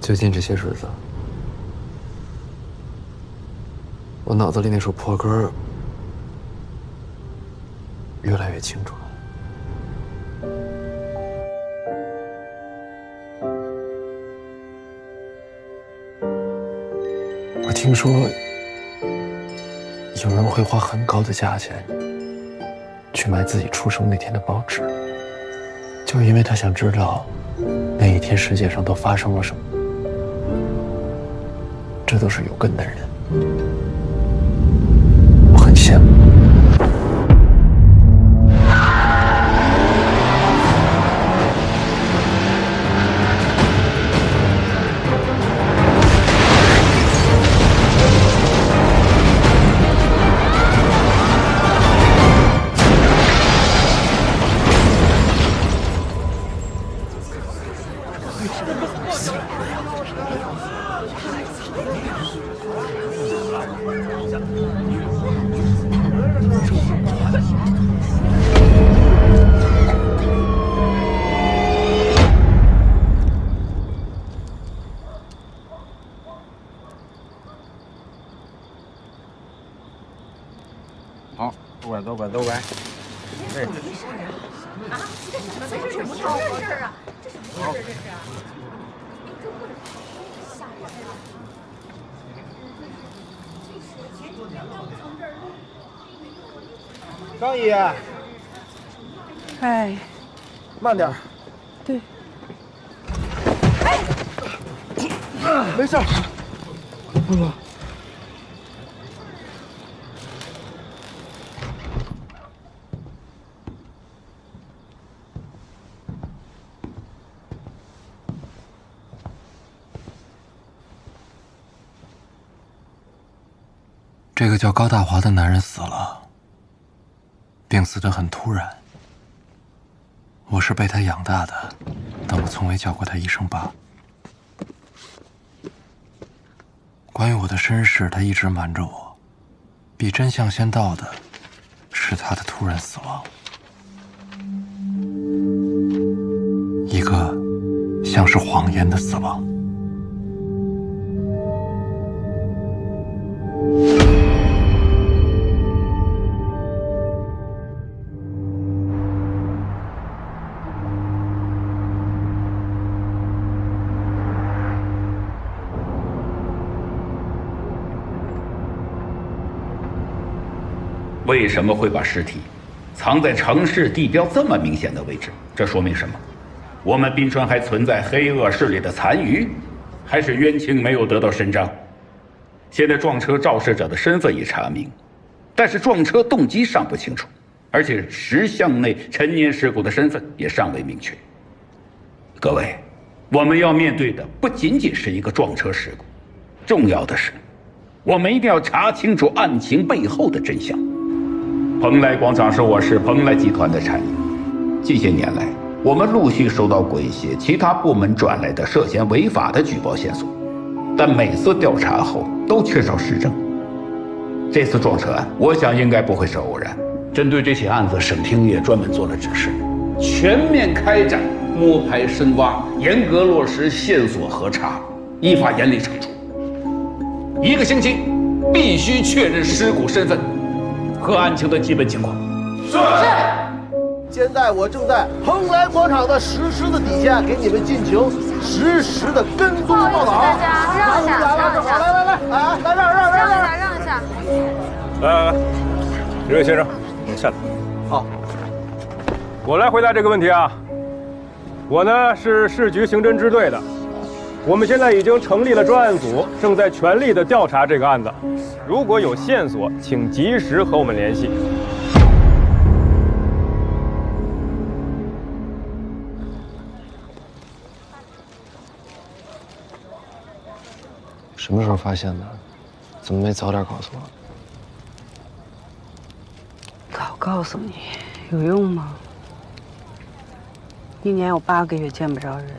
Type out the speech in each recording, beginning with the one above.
最近这些日子，我脑子里那首破歌越来越清楚了。我听说有人会花很高的价钱去买自己出生那天的报纸，就因为他想知道那一天世界上都发生了什么。这都是有根的人，我很羡慕。好，都乖，都乖，都乖。哎，啊？这什么事啊？这什么事啊？这是？吓人了！张姨，哎，慢点。对。没事。这个叫高大华的男人死了，病死得很突然。我是被他养大的，但我从未叫过他一声爸。关于我的身世，他一直瞒着我。比真相先到的是他的突然死亡，一个像是谎言的死亡。为什么会把尸体藏在城市地标这么明显的位置？这说明什么？我们滨川还存在黑恶势力的残余，还是冤情没有得到伸张？现在撞车肇事者的身份已查明，但是撞车动机尚不清楚，而且10项内陈年事故的身份也尚未明确。各位，我们要面对的不仅仅是一个撞车事故，重要的是，我们一定要查清楚案情背后的真相。蓬莱广场是我市蓬莱集团的产业。近些年来，我们陆续收到过一些其他部门转来的涉嫌违法的举报线索，但每次调查后都缺少实证。这次撞车案，我想应该不会是偶然。针对这起案子，省厅也专门做了指示，全面开展摸排深挖，严格落实线索核查，依法严厉惩处。1个星期必须确认尸骨身份和案情的基本情况。是。现在我正在蓬莱广场的石狮子底下给你们进行实时的跟踪报道。大家让一下，让一下，来，哎，让一下。来，这位先生，你下来。好，我来回答这个问题啊。我呢是市局刑侦支队的，我们现在已经成立了专案组，正在全力的调查这个案子。如果有线索，请及时和我们联系。什么时候发现的？怎么没早点告诉我？告诉你，有用吗？1年有8个月见不着人，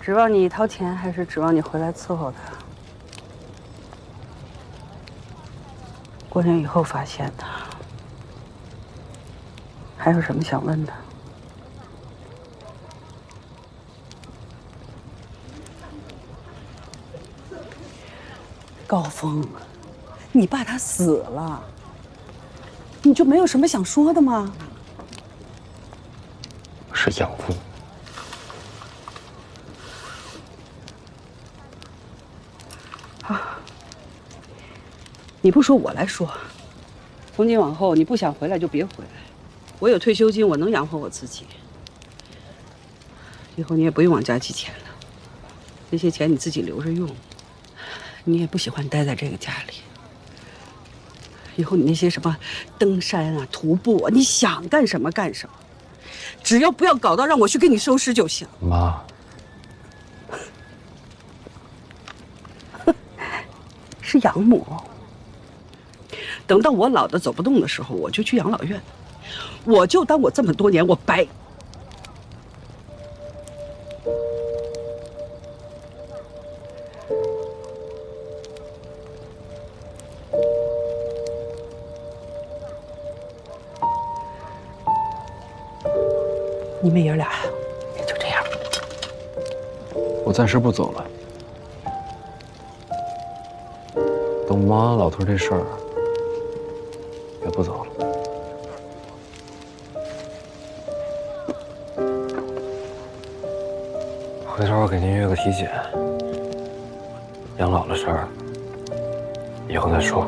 指望你掏钱，还是指望你回来伺候他？过年以后发现的。还有什么想问的？高峰，你爸他死了，你就没有什么想说的吗？是养父。你不说我来说。从今往后，你不想回来就别回来。我有退休金，我能养活我自己。以后你也不用往家寄钱了，那些钱你自己留着用。你也不喜欢待在这个家里。以后你那些什么登山啊、徒步啊，你想干什么干什么，只要不要搞到让我去给你收尸就行。妈，是养母。等到我老的走不动的时候，我就去养老院。我就当我这么多年我白。你们爷俩也就这样。我暂时不走了。等妈老头这事儿也不走了。回头我给您约个体检。养老的事儿以后再说。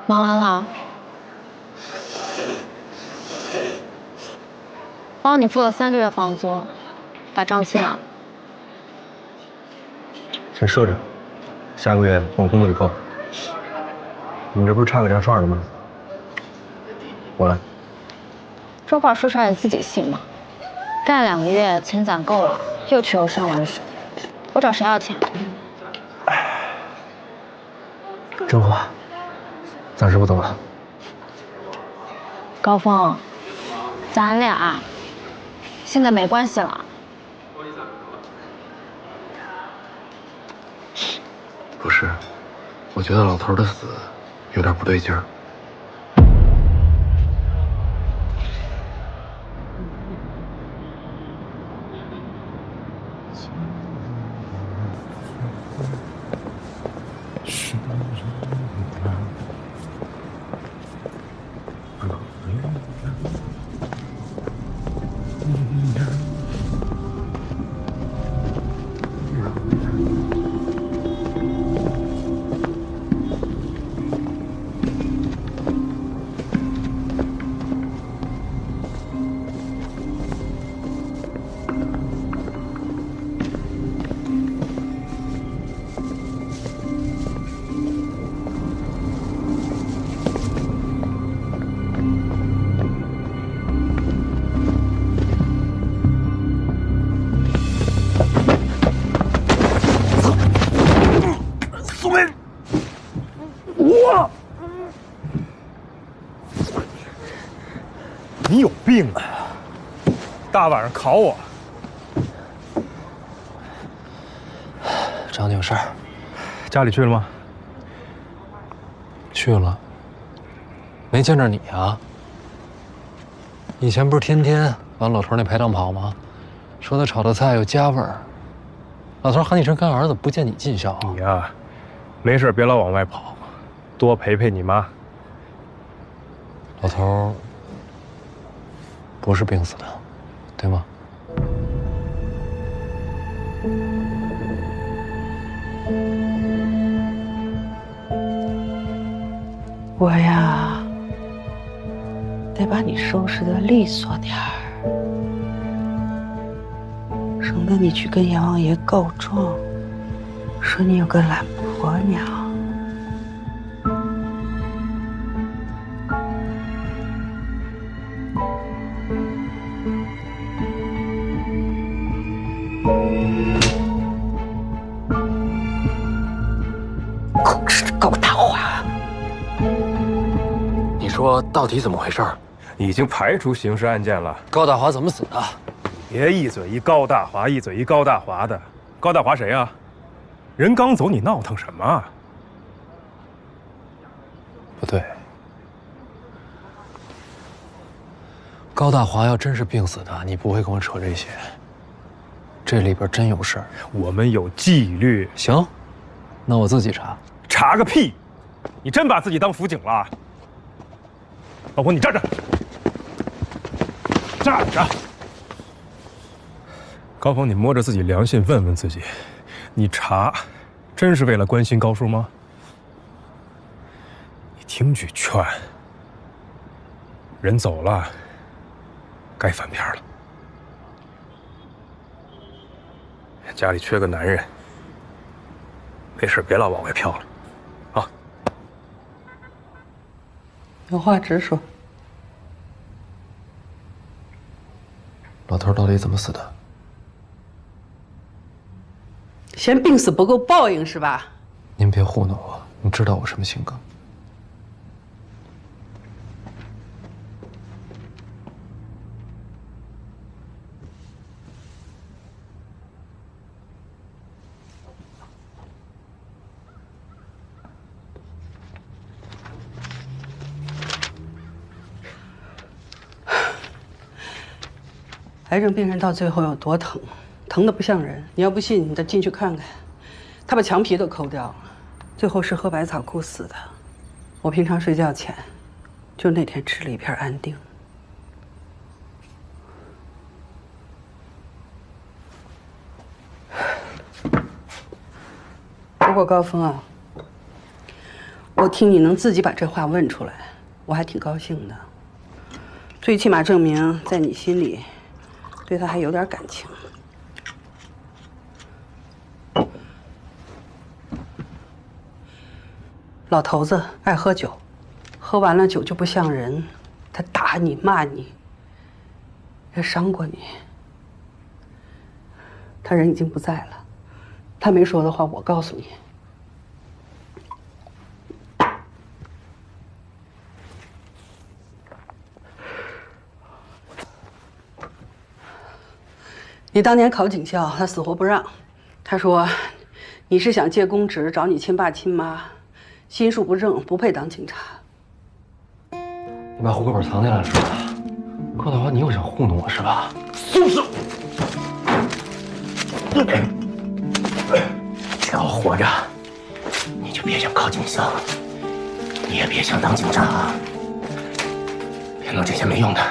忙完了，帮你付了3个月房租，把账清了。先赊着，下个月从工资里扣。你这不是差个连串的吗？我来。这话说出来你自己信吗？干2个月，钱攒够了，又去游山玩水，我找谁要钱？真话，暂时不走了。高峰，咱俩现在没关系了。不是，我觉得老头的死有点不对劲儿。你有病啊！大晚上考我，找你有事儿。家里去了吗？去了。没见着你啊？以前不是天天往老头那排档跑吗？说他炒的菜有家味儿。老头喊你声干儿子，不见你尽孝。你呀，没事别老往外跑，多陪陪你妈。老头不是病死的，对吗？我呀，得把你收拾得利索点儿，省得你去跟阎王爷告状，说你有个懒婆娘。可是高大华，你说到底怎么回事？已经排除刑事案件了。高大华怎么死的？别一嘴一高大华，一嘴一高大华的。高大华谁啊？人刚走，你闹腾什么啊？不对，高大华要真是病死的，你不会跟我扯这些。这里边真有事儿。我们有纪律。行，那我自己查。查个屁！你真把自己当辅警了？老婆，你站着，站着。高峰，你摸着自己良心问问自己，你查，真是为了关心高叔吗？你听句劝，人走了，该翻篇了。家里缺个男人，没事别老往外飘了。有话直说。老头到底怎么死的？嫌病死不够报应是吧？您别糊弄我，你知道我什么性格？癌症病人到最后有多疼，疼得不像人。你要不信，你再进去看看，他把墙皮都抠掉了，最后是喝百草枯死的。我平常睡觉前，就那天吃了一片安定。不过高峰啊，我听你能自己把这话问出来，我还挺高兴的。最起码证明在你心里，对他还有点感情。老头子爱喝酒，喝完了酒就不像人，他打你骂你，也伤过你。他人已经不在了，他没说的话我告诉你。你当年考警校，他死活不让。他说，你是想借公职找你亲爸亲妈，心术不正，不配当警察。你把户口本藏起来了是吧？高大华，你又想糊弄我是吧？松手！只要活着，你就别想考警校，你也别想当警察。别弄这些没用的。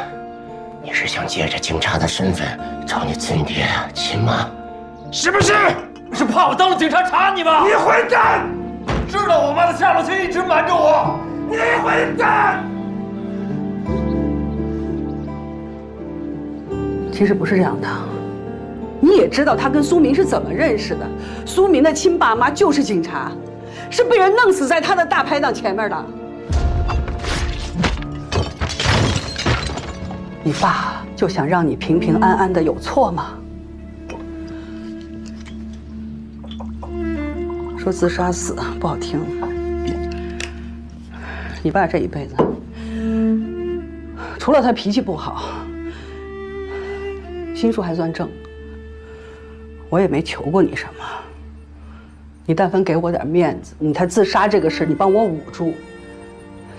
你是想借着警察的身份找你亲爹亲妈，是不是？是怕我当了警察查你吗？你混蛋！知道我妈的下落却一直瞒着我，你混蛋！其实不是这样的，你也知道他跟苏明是怎么认识的。苏明的亲爸妈就是警察，是被人弄死在他的大排档前面的。你爸就想让你平平安安的，有错吗？说自杀死不好听，你爸这一辈子，除了他脾气不好，心术还算正。我也没求过你什么，你但凡给我点面子，你他自杀这个事你帮我捂住，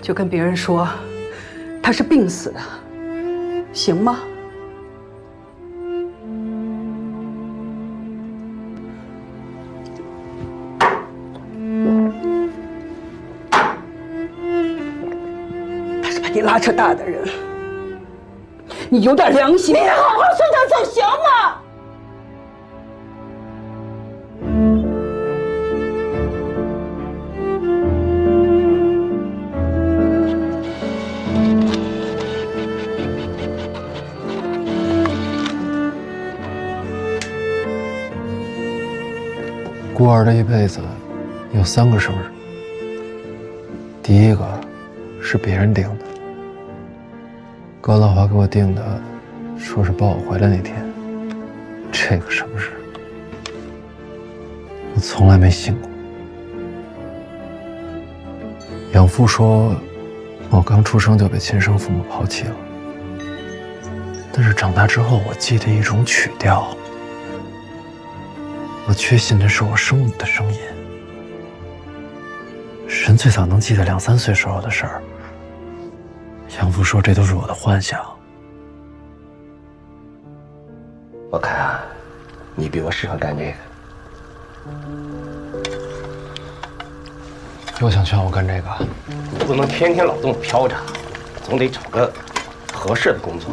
就跟别人说他是病死的。行吗？他是把你拉扯大的人，你有点良心，你好好送他走行吗？孤儿的一辈子有3个生日，第一个是别人定的，高大华给我定的，说是抱我回来那天。这个生日，我从来没信过。养父说，我刚出生就被亲生父母抛弃了，但是长大之后，我记得一种曲调。我确信这是我生母的声音。人最早能记得2、3岁时候的事儿。养父说这都是我的幻想。我看啊，你比我适合干这个。又想劝我干这个？你不能天天劳动飘着，总得找个合适的工作。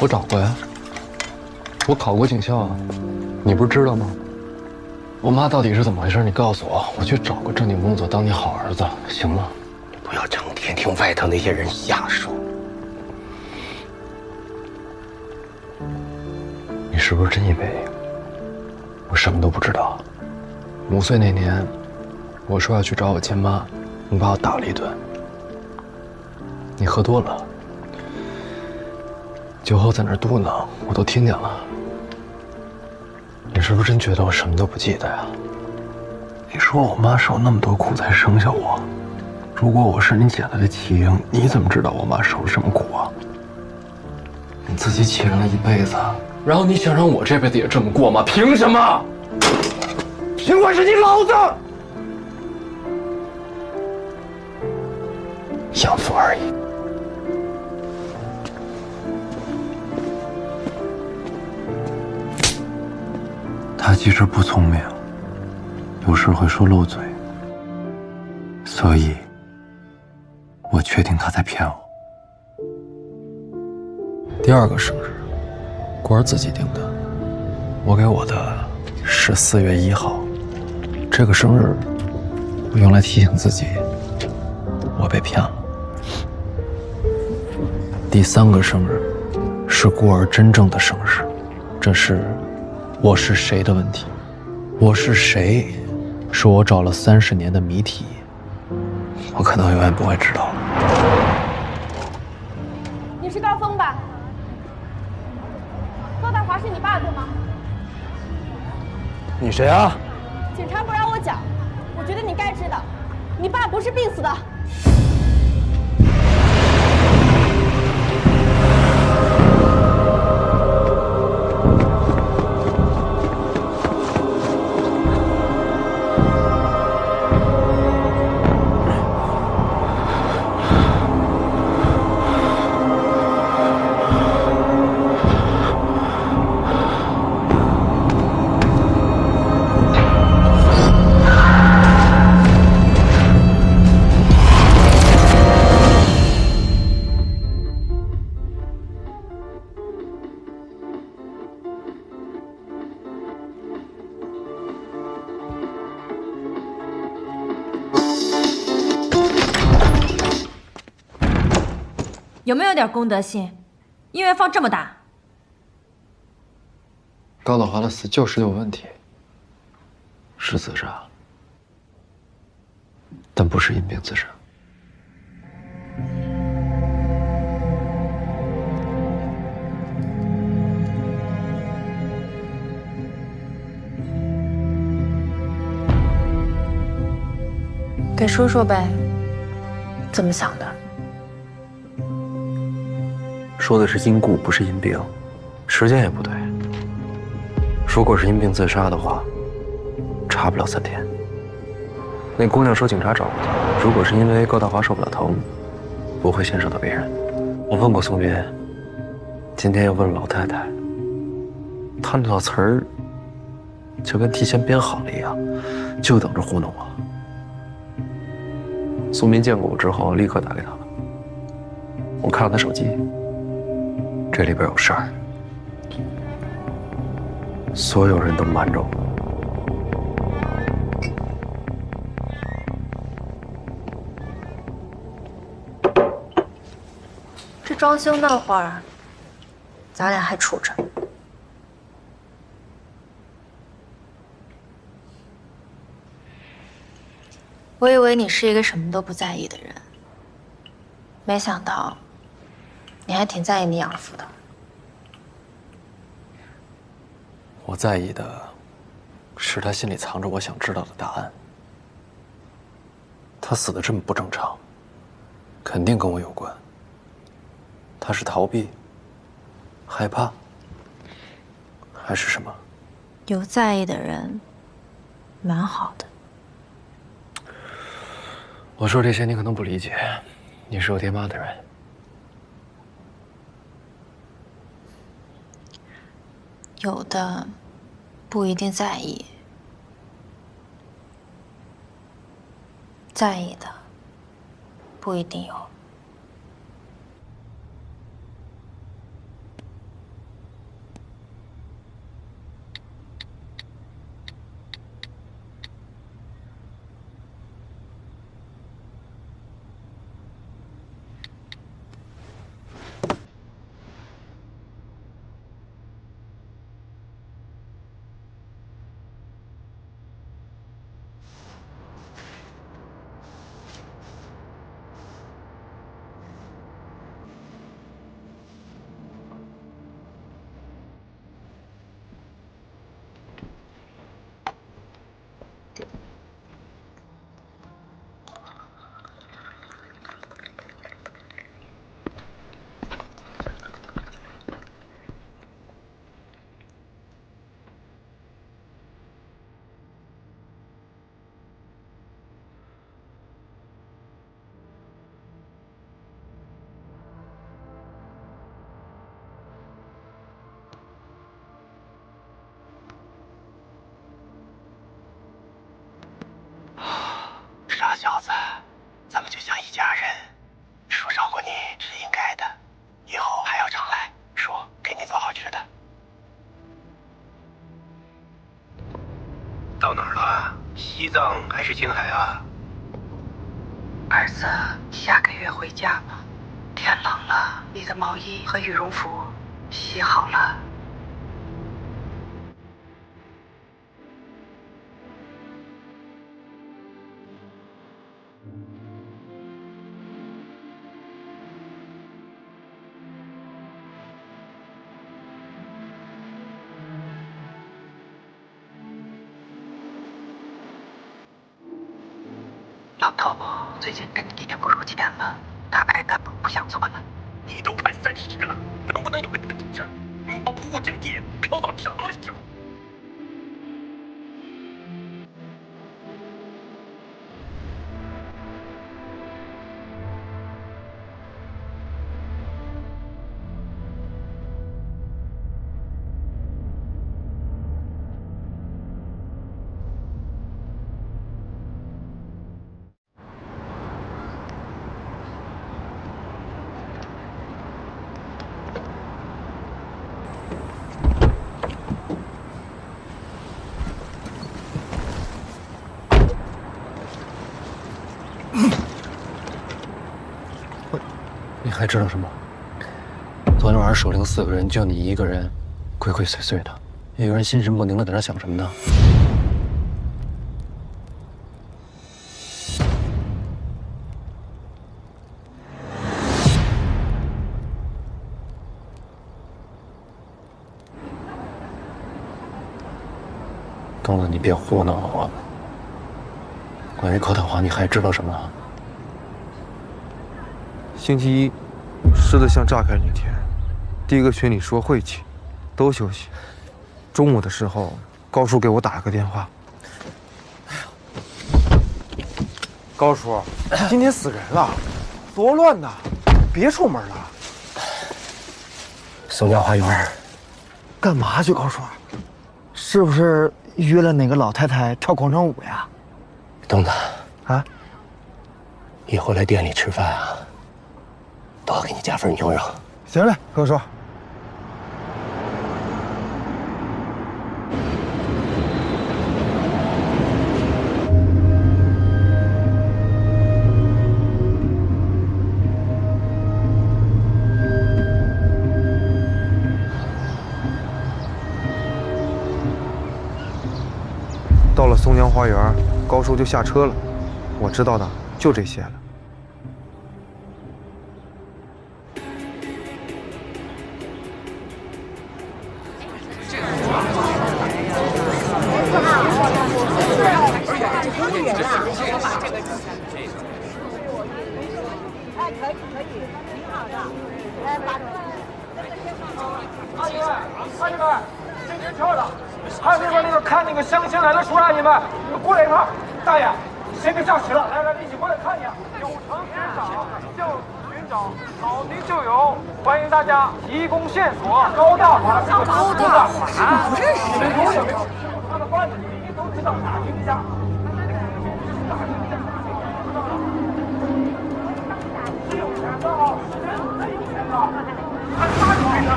我找过呀，我考过警校啊，你不是知道吗？我妈到底是怎么回事？你告诉我，我去找个正经工作，当你好儿子，行吗？不要整天听外头那些人瞎说。你是不是真以为我什么都不知道？5岁那年，我说要去找我亲妈，你把我打了一顿。你喝多了，酒后在那儿嘟囔，我都听见了。你是不是真觉得我什么都不记得呀？你说我妈受那么多苦才生下我，如果我是你捡来的弃婴，你怎么知道我妈受了什么苦啊？你自己欺人了一辈子，然后你想让我这辈子也这么过吗？凭什么？凭我是你老子！养父而已。他其实不聪明，有时会说漏嘴，所以我确定他在骗我。第2个生日，官儿自己定的，我给我的是4月1号。这个生日，我用来提醒自己，我被骗了。第3个生日，是孤儿真正的生日，这是我是谁的问题。我是谁，是我找了30年的谜题，我可能永远不会知道了。你是高峰吧？高大华是你爸对吗？你谁啊？警察不让我讲，我觉得你该知道，你爸不是病死的。有没有点公德心？音乐放这么大。高大华的死就是有问题，是自杀，但不是因病自杀。给说说呗，怎么想的？说的是因故，不是因病，时间也不对。如果是因病自杀的话，查不了3天。那姑娘说警察找过她，如果是因为高大华受不了疼，不会牵涉到别人。我问过宋斌，今天又问了老太太，她那套词儿就跟提前编好了一样，就等着糊弄我。宋斌见过我之后，立刻打给他了。我看了他手机。这里边有事儿，所有人都瞒着我。这装修那会儿，咱俩还处着。我以为你是一个什么都不在意的人，没想到你还挺在意你养父的。我在意的是他心里藏着我想知道的答案。他死得这么不正常，肯定跟我有关。他是逃避、害怕，还是什么？有在意的人，蛮好的。我说这些你可能不理解，你是我爹妈的人。有的不一定在意，在意的不一定有。傻小子，咱们就像一家人。叔照顾你是应该的，以后还要常来，叔给你做好吃的。到哪儿了？西藏还是青海啊？儿子，下个月回家吧。天冷了，你的毛衣和羽绒服洗好了。老头最近身体也不如前了，大白干部不想做了。你都快30了，能不能有个正事儿？你把不争气飘到什么时候？你还知道什么？昨天晚上守灵4个人，就你一个人，鬼鬼祟祟的，一个人心神不宁的，在那想什么呢？东子，你别糊弄我。关于柯探花，你还知道什么？星期一，狮子巷炸开那天，第一个群里说晦气，都休息。中午的时候，高叔给我打了个电话。高叔，今天死人了，多乱呐！别出门了。松江花园，干嘛去？高叔，是不是约了哪个老太太跳广场舞呀？东子，啊，以后来店里吃饭啊，多给你加份牛肉。行嘞，高叔。到了松江花园，高叔就下车了。我知道的就这些了。还有那边看那个相亲来的叔阿姨们，你们过来一块儿。大爷，谁别叫齐了，来，一起过来看一眼。有偿寻找，就此寻找，好的就有，欢迎大家提供线索。高大华，高大华，不认识。你们有也没有？他的班子你都知道，打听一下。是有钱的啊，是有钱的。看他有钱的，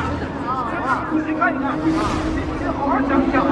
仔细看一看，你好好想一想啊。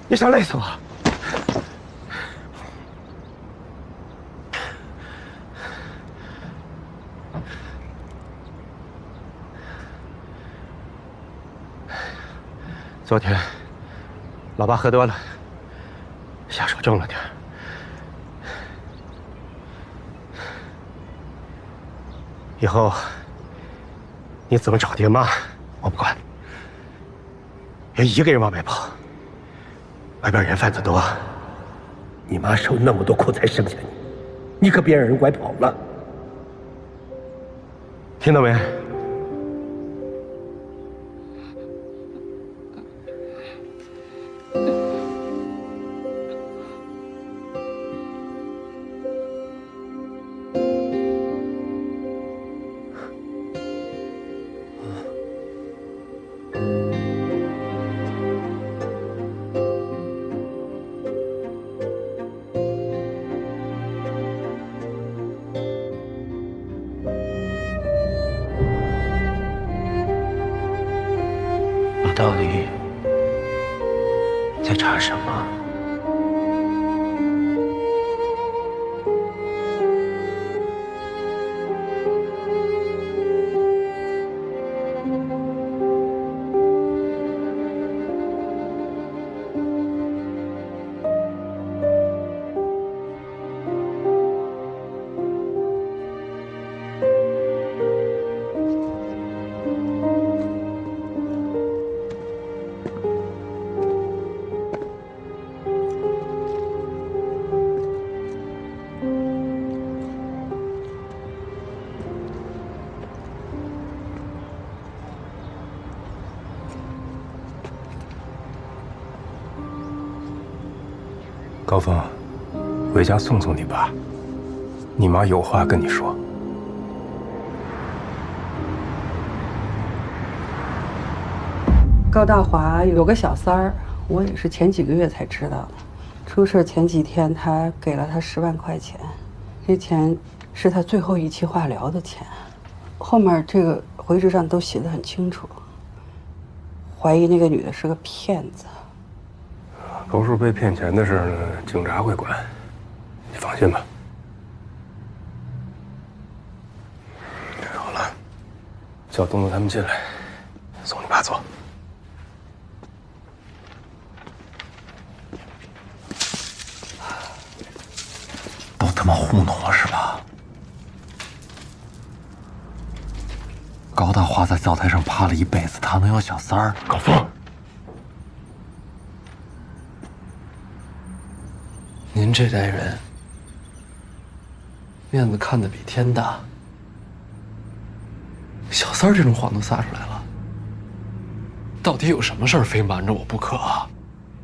你想累死我？昨天，老爸喝多了，下手重了点。以后你怎么找爹妈，我不管。别一个人往外跑。外边人贩子多，你妈受那么多苦才生下你，你可别让人拐跑了，听到没？到底在查什么？高峰，回家送送你爸，你妈有话跟你说。高大华有个小三儿，我也是前几个月才知道的。出事前几天，他给了他10万块钱，这钱是他最后一期化疗的钱。后面这个回执上都写得很清楚，怀疑那个女的是个骗子。都是被骗钱的事呢，警察会管，你放心吧。好了，叫东东他们进来，送你爸走。这么糊弄我是吧？高大华在灶台上趴了一辈子，他能有小三儿？高峰，您这代人面子看得比天大，小三儿这种谎都撒出来了，到底有什么事儿非瞒着我不可啊？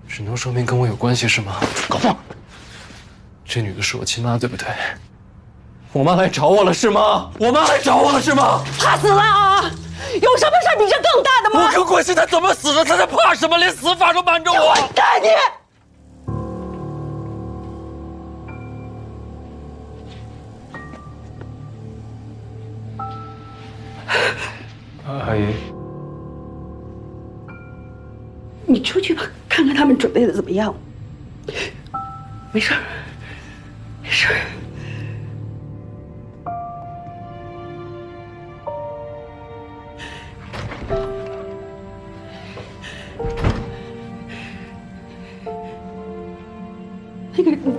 只能说明跟我有关系是吗？高峰，这女的是我亲妈，对不对？我妈来找我了是吗？我妈来找我了是吗？他死了啊！有什么事比这更大的吗？我跟关系他怎么死的？他在怕什么？连死法都瞒着我！混蛋你！阿姨，你出去吧，看看他们准备的怎么样。没事儿，没事儿。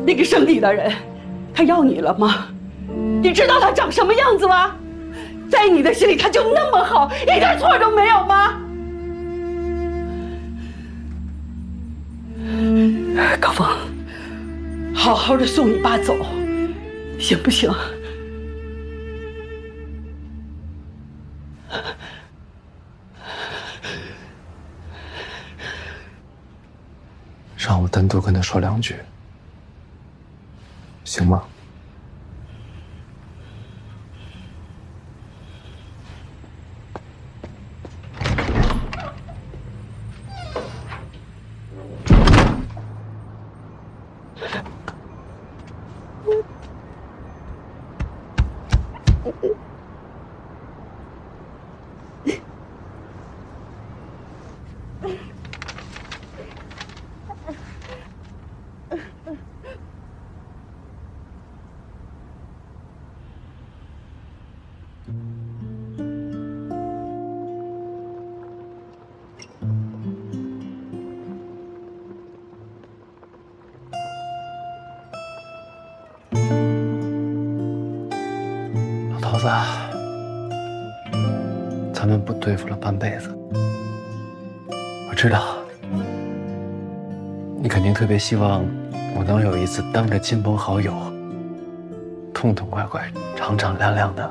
那个生你的人，他要你了吗？你知道他长什么样子吗？在你的心里，他就那么好，一点错都没有吗？高峰，好好的送你爸走，行不行？让我单独跟他说两句，行吗？老头子，咱们不对付了半辈子，我知道你肯定特别希望我能有一次当着亲朋好友，痛痛快快、敞敞亮亮的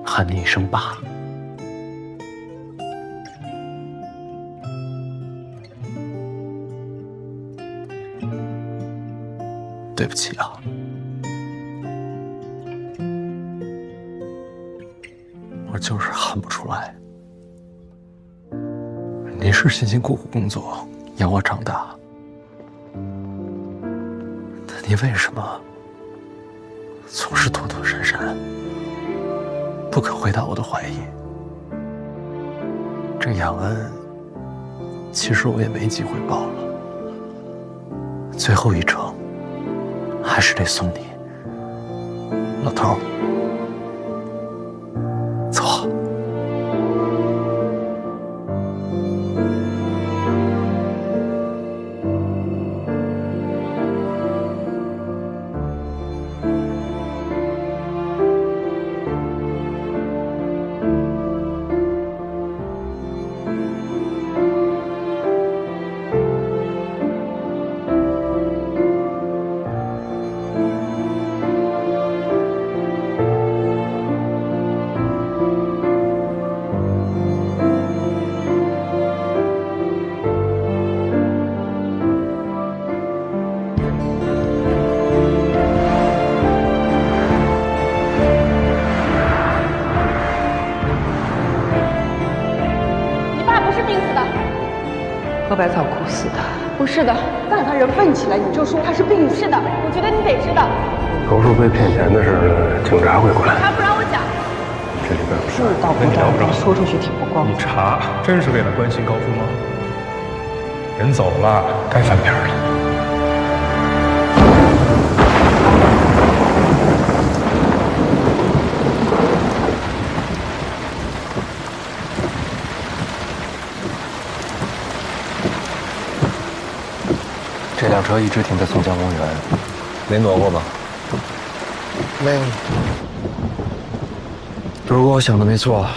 喊你一声爸。对不起啊，我就是喊不出来。你是辛辛苦苦工作养我长大，但你为什么总是躲躲闪闪，不肯回答我的怀疑？这养恩，其实我也没机会报了。最后一程，还是得送你，老头儿。走。喝百草苦死的，不是的，但凡人问起来，你就说他是病死的。我觉得你得知道。狗叔被骗钱的事呢，警察会管。他不让我讲。这里边这倒不大，说出去挺不光彩。你查，真是为了关心高峰吗？人走了，该翻篇了。这辆车一直停在松江公园，没挪过吧？没有。如果我想的没错，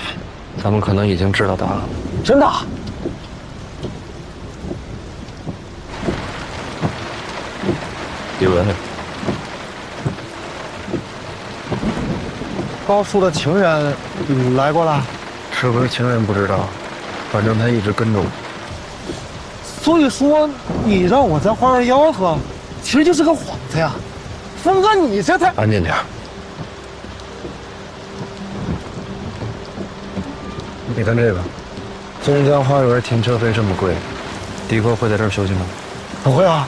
咱们可能已经知道答案了。真的？李文，高叔的情人来过了？是不是情人不知道，反正他一直跟着我。所以说，你让我在花园吆喝，其实就是个幌子呀。峰哥，你这才……安静点。你看这个，松江花园停车费这么贵，迪哥会在这儿休息吗？不会啊。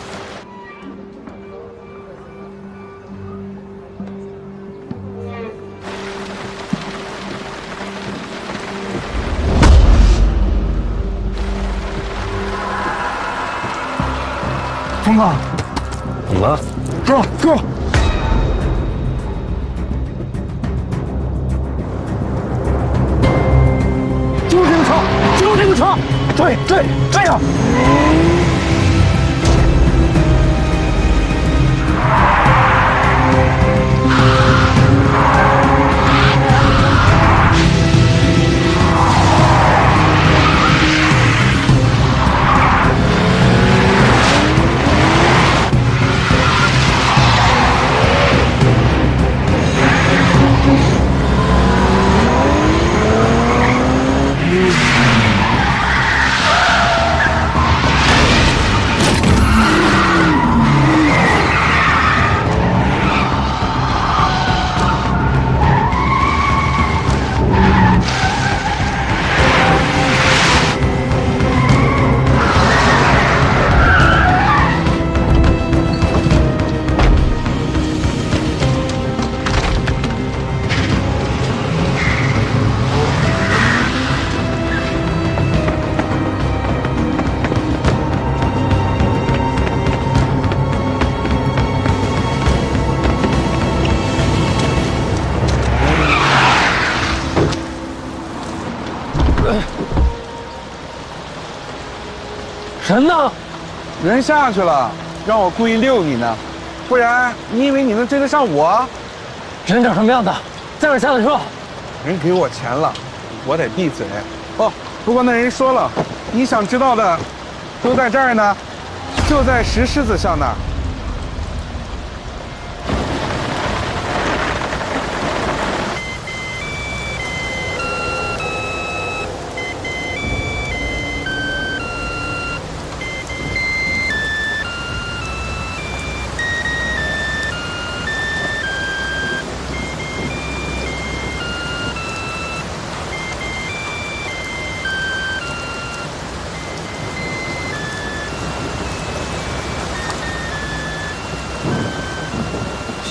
峰哥，怎么了？哥，就是这个车，就是这个车，对，这样。人呢？人下去了，让我故意溜你呢，不然你以为你能追得上我？人长什么样的？在哪儿下的车？人给我钱了，我得闭嘴。哦，不过那人说了，你想知道的都在这儿呢，就在石狮子上那儿。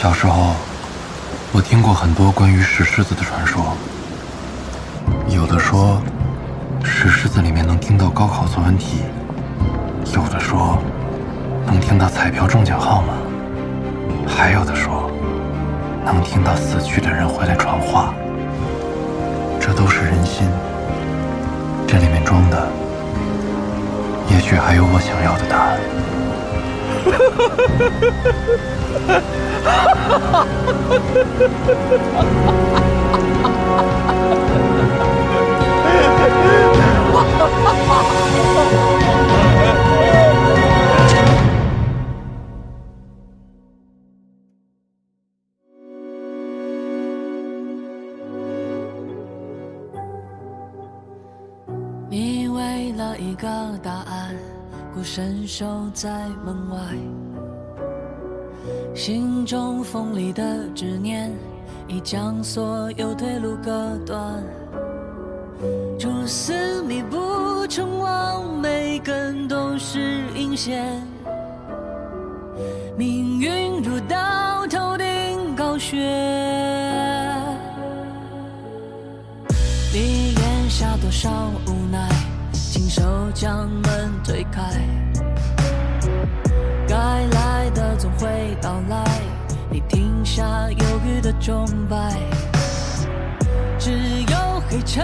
小时候，我听过很多关于石狮子的传说。有的说，石狮子里面能听到高考作文题；有的说，能听到彩票中奖号码；还有的说，能听到死去的人回来传话。这都是人心，这里面装的，也许还有我想要的答案。你为了一个答案，孤身守在门外，心中锋利的执念已将所有退路割断，蛛丝密布成网，每根都是引线，命运如刀头顶高悬，你咽下多少无奈，亲手将门推开，该来的总会到来，你停下犹豫的钟摆，只有黑尘